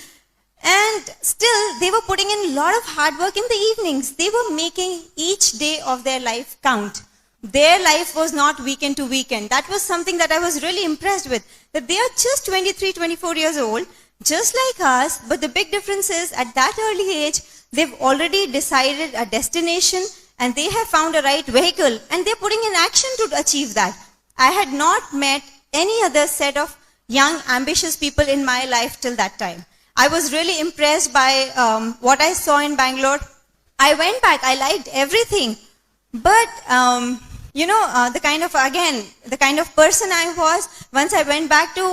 And still, they were putting in a lot of hard work in the evenings. They were making each day of their life count. Their life was not weekend to weekend. That was something that I was really impressed with. That they are just 23, 24 years old, just like us. But the big difference is, at that early age, they've already decided a destination and they have found a right vehicle. And they're putting in action to achieve that. I had not met any other set of young, ambitious people in my life till that time. I was really impressed by what I saw in Bangalore. I went back, I liked everything. But, the kind of person I was, once I went back to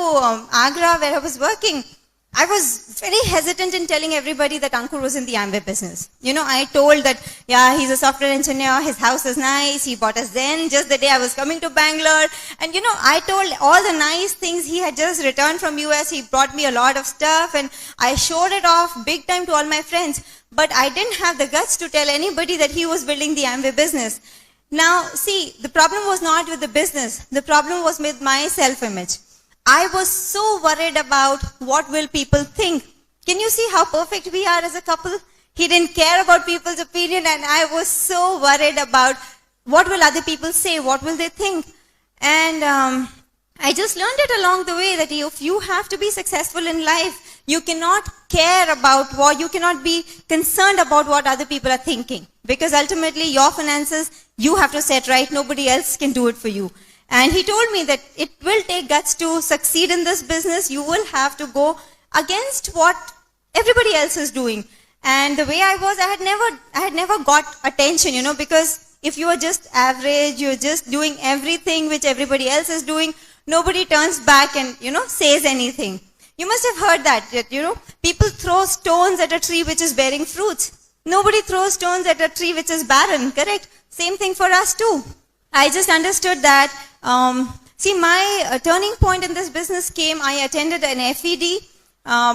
Agra where I was working, I was very hesitant in telling everybody that Ankur was in the Amway business. I told that, yeah, he's a software engineer, his house is nice, he bought a Zen just the day I was coming to Bangalore. And I told all the nice things. He had just returned from US, he brought me a lot of stuff, and I showed it off big time to all my friends. But I didn't have the guts to tell anybody that he was building the Amway business. Now, see, the problem was not with the business. The problem was with my self-image. I was so worried about what will people think. Can you see how perfect we are as a couple? He didn't care about people's opinion, and I was so worried about what will other people say, what will they think. And I just learned it along the way that if you have to be successful in life, you cannot care about what, you cannot be concerned about what other people are thinking. Because ultimately your finances, you have to set right, nobody else can do it for you. And he told me that it will take guts to succeed in this business. You will have to go against what everybody else is doing. And the way I was, I had never got attention, because if you are just average, you're just doing everything which everybody else is doing, nobody turns back and, says anything. You must have heard that, people throw stones at a tree which is bearing fruits. Nobody throws stones at a tree which is barren, correct? Same thing for us too. I just understood that, my turning point in this business came, I attended an FED.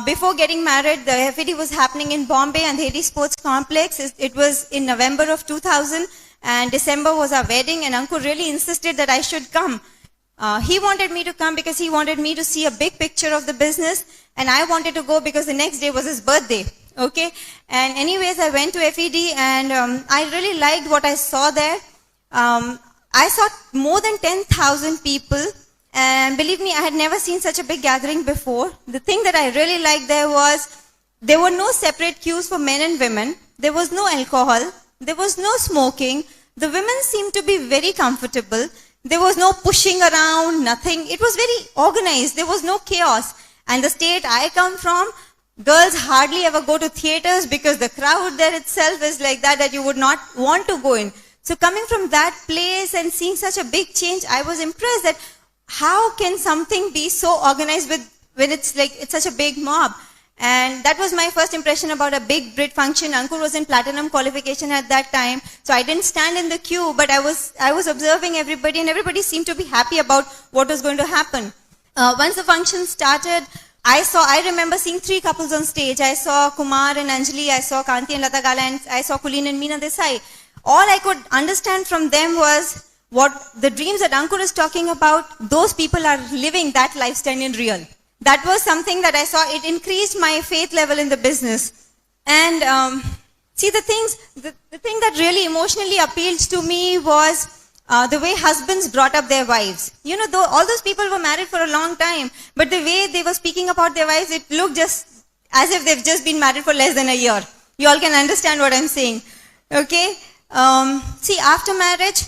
Before getting married, the FED was happening in Bombay and the 80 Sports Complex. It was in November of 2000 and December was our wedding, and Ankur really insisted that I should come. He wanted me to come because he wanted me to see a big picture of the business, and I wanted to go because the next day was his birthday. Okay, and anyways, I went to FED and I really liked what I saw there. I saw more than 10,000 people, and believe me, I had never seen such a big gathering before. The thing that I really liked there was, there were no separate queues for men and women. There was no alcohol. There was no smoking. The women seemed to be very comfortable. There was no pushing around, nothing. It was very organized. There was no chaos. And the state I come from, girls hardly ever go to theaters because the crowd there itself is like that you would not want to go in. So coming from that place and seeing such a big change, I was impressed that how can something be so organized when it's such a big mob? And that was my first impression about a big Brit function. Ankur was in platinum qualification at that time, so I didn't stand in the queue, but I was observing everybody, and everybody seemed to be happy about what was going to happen. Once the function started, I remember seeing 3 couples on stage. I saw Kumar and Anjali, I saw Kanti and Lata Gala, and I saw Kulin and Meena Desai. All I could understand from them was what the dreams that Ankur is talking about, those people are living that lifestyle in real. That was something that I saw. It increased my faith level in the business. And the thing that really emotionally appealed to me was the way husbands brought up their wives. All those people were married for a long time, but the way they were speaking about their wives, it looked just as if they've just been married for less than a year. You all can understand what I'm saying. Okay? After marriage,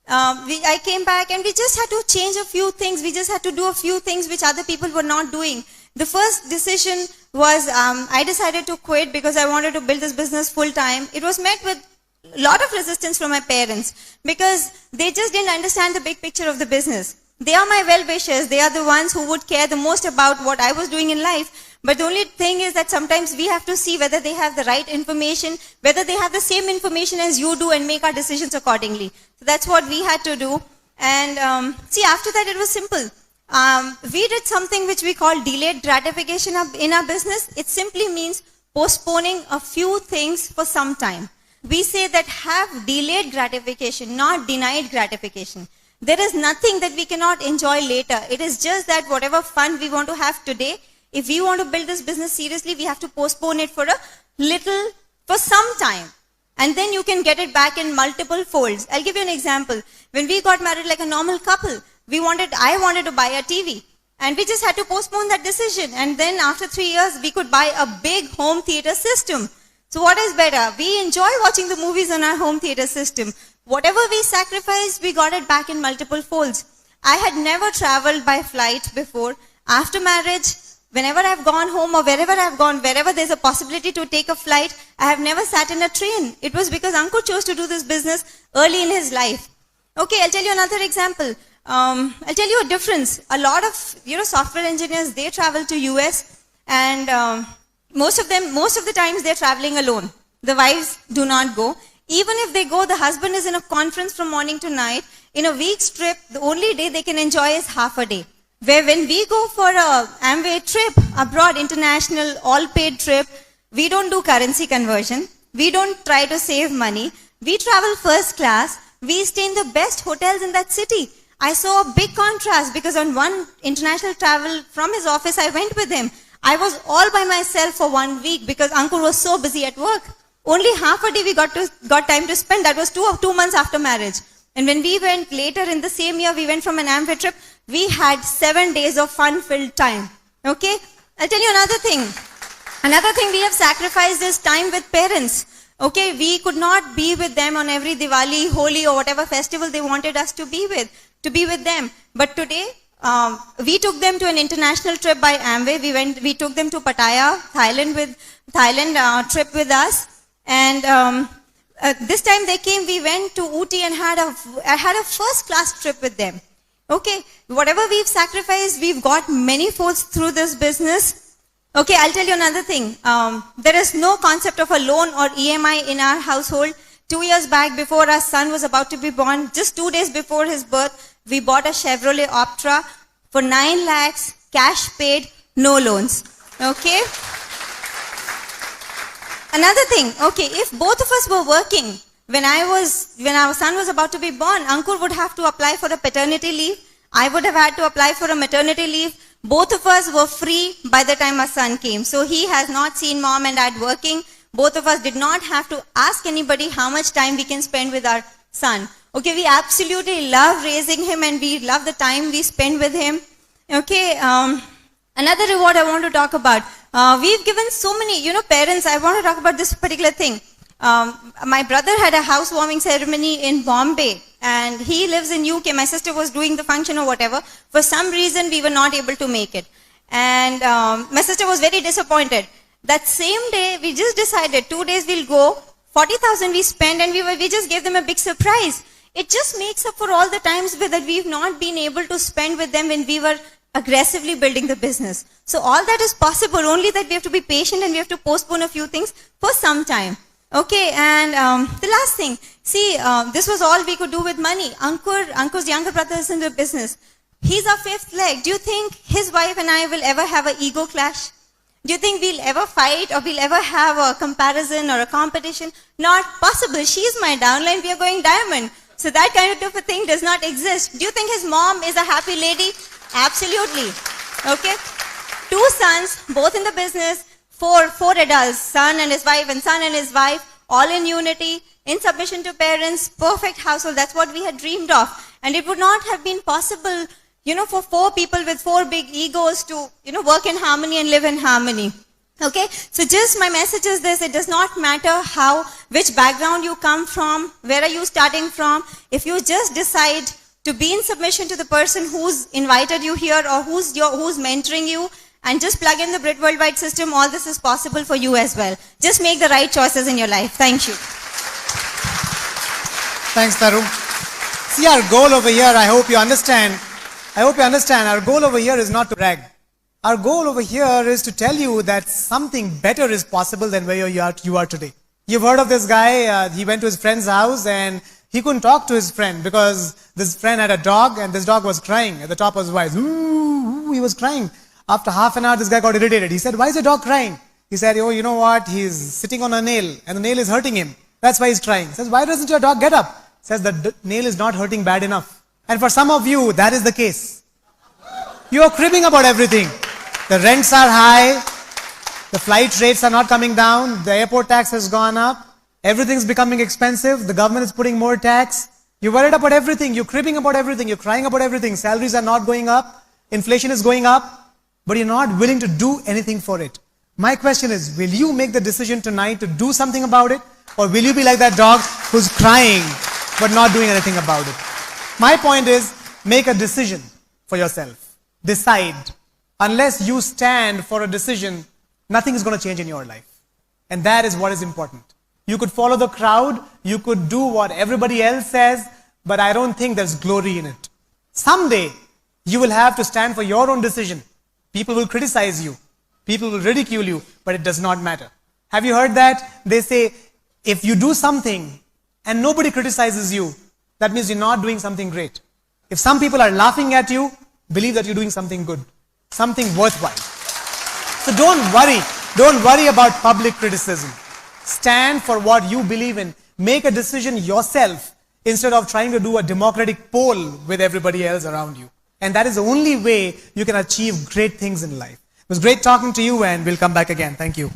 I came back and we just had to change a few things. We just had to do a few things which other people were not doing. The first decision was I decided to quit because I wanted to build this business full time. It was met with a lot of resistance from my parents because they just didn't understand the big picture of the business. They are my well-wishers. They are the ones who would care the most about what I was doing in life. But the only thing is that sometimes we have to see whether they have the right information, whether they have the same information as you do, and make our decisions accordingly. So that's what we had to do. And after that it was simple. We did something which we call delayed gratification in our business. It simply means postponing a few things for some time. We say that have delayed gratification, not denied gratification. There is nothing that we cannot enjoy later. It is just that whatever fun we want to have today, if we want to build this business seriously, we have to postpone it for some time. And then you can get it back in multiple folds. I'll give you an example. When we got married like a normal couple, I wanted to buy a TV. And we just had to postpone that decision. And then after 3 years, we could buy a big home theater system. So what is better? We enjoy watching the movies on our home theater system. Whatever we sacrificed, we got it back in multiple folds. I had never traveled by flight before. After marriage, whenever I've gone home or wherever I've gone, wherever there's a possibility to take a flight, I have never sat in a train. It was because Ankur chose to do this business early in his life. Okay, I'll tell you another example. I'll tell you a difference. A lot of software engineers, they travel to US, and most of the times they're traveling alone. The wives do not go. Even if they go, the husband is in a conference from morning to night. In a week's trip, the only day they can enjoy is half a day. Where when we go for a Amway trip, abroad, international, all-paid trip, we don't do currency conversion. We don't try to save money. We travel first class. We stay in the best hotels in that city. I saw a big contrast because on one international travel from his office, I went with him. I was all by myself for 1 week because Ankur was so busy at work. Only half a day we got time to spend. That was 2 months after marriage. And when we went later in the same year, we went from an Amway trip we had 7 days of fun-filled time. Okay? I'll tell you another thing. Another thing we have sacrificed is time with parents. Okay, we could not be with them on every Diwali, Holi, or whatever festival they wanted us to be with them. But today, we took them to an international trip by Amway. We took them to Pattaya, Thailand trip with us. And this time they came, we went to Ooty and had a first-class trip with them. Okay, whatever we've sacrificed, we've got many folds through this business. Okay, I'll tell you another thing. There is no concept of a loan or EMI in our household. 2 years back, before our son was about to be born, just 2 days before his birth, we bought a Chevrolet Optra for 9 lakhs, cash paid, no loans. Okay? Another thing, okay, if both of us were working, when our son was about to be born, Ankur would have to apply for a paternity leave. I would have had to apply for a maternity leave. Both of us were free by the time our son came. So he has not seen mom and dad working. Both of us did not have to ask anybody how much time we can spend with our son. Okay, we absolutely love raising him and we love the time we spend with him. Okay, another reward I want to talk about. We've given so many, parents, I want to talk about this particular thing. My brother had a housewarming ceremony in Bombay and he lives in UK. My sister was doing the function or whatever. For some reason, we were not able to make it. And my sister was very disappointed. That same day, we just decided 2 days we'll go, 40,000 we spent and we just gave them a big surprise. It just makes up for all the times that we've not been able to spend with them when we were aggressively building the business. So all that is possible, only that we have to be patient and we have to postpone a few things for some time. Okay, and the last thing, see, this was all we could do with money. Ankur's younger brother is in the business. He's our fifth leg. Do you think his wife and I will ever have an ego clash? Do you think we'll ever fight or we'll ever have a comparison or a competition? Not possible. She's my downline, we are going diamond. So that kind of a thing does not exist. Do you think his mom is a happy lady? Absolutely. Okay? 2 sons, both in the business, four adults, son and his wife and son and his wife, all in unity, in submission to parents, perfect household. That's what we had dreamed of. And it would not have been possible, for 4 people with 4 big egos to, work in harmony and live in harmony. Okay? So just my message is this, it does not matter which background you come from, where are you starting from. If you just decide to be in submission to the person who's invited you here or who's mentoring you, and just plug in the Brit Worldwide system, all this is possible for you as well. Just make the right choices in your life. Thank you. Thanks, Taru. See, our goal over here, I hope you understand, our goal over here is not to brag. Our goal over here is to tell you that something better is possible than where you are today. You've heard of this guy, he went to his friend's house and he couldn't talk to his friend because this friend had a dog and this dog was crying at the top of his voice. Ooh, he was crying. After half an hour, this guy got irritated. He said, "Why is the dog crying?" He said, "Oh, you know what? He's sitting on a nail and the nail is hurting him. That's why he's crying." He says, "Why doesn't your dog get up?" He says, "The nail is not hurting bad enough." And for some of you, that is the case. You are cribbing about everything. The rents are high. The flight rates are not coming down. The airport tax has gone up. Everything's becoming expensive. The government is putting more tax. You're worried about everything. You're cribbing about everything. You're crying about everything. Salaries are not going up. Inflation is going up. But you're not willing to do anything for it. My question is, will you make the decision tonight to do something about it? Or will you be like that dog who's crying but not doing anything about it? My point is, make a decision for yourself. Decide. Unless you stand for a decision, nothing is going to change in your life. And that is what is important. You could follow the crowd, you could do what everybody else says, but I don't think there's glory in it. Someday, you will have to stand for your own decision. People will criticize you. People will ridicule you, but it does not matter. Have you heard that? They say, if you do something and nobody criticizes you, that means you're not doing something great. If some people are laughing at you, believe that you're doing something good, something worthwhile. So don't worry about public criticism. Stand for what you believe in. Make a decision yourself instead of trying to do a democratic poll with everybody else around you. And that is the only way you can achieve great things in life. It was great talking to you and we'll come back again. Thank you.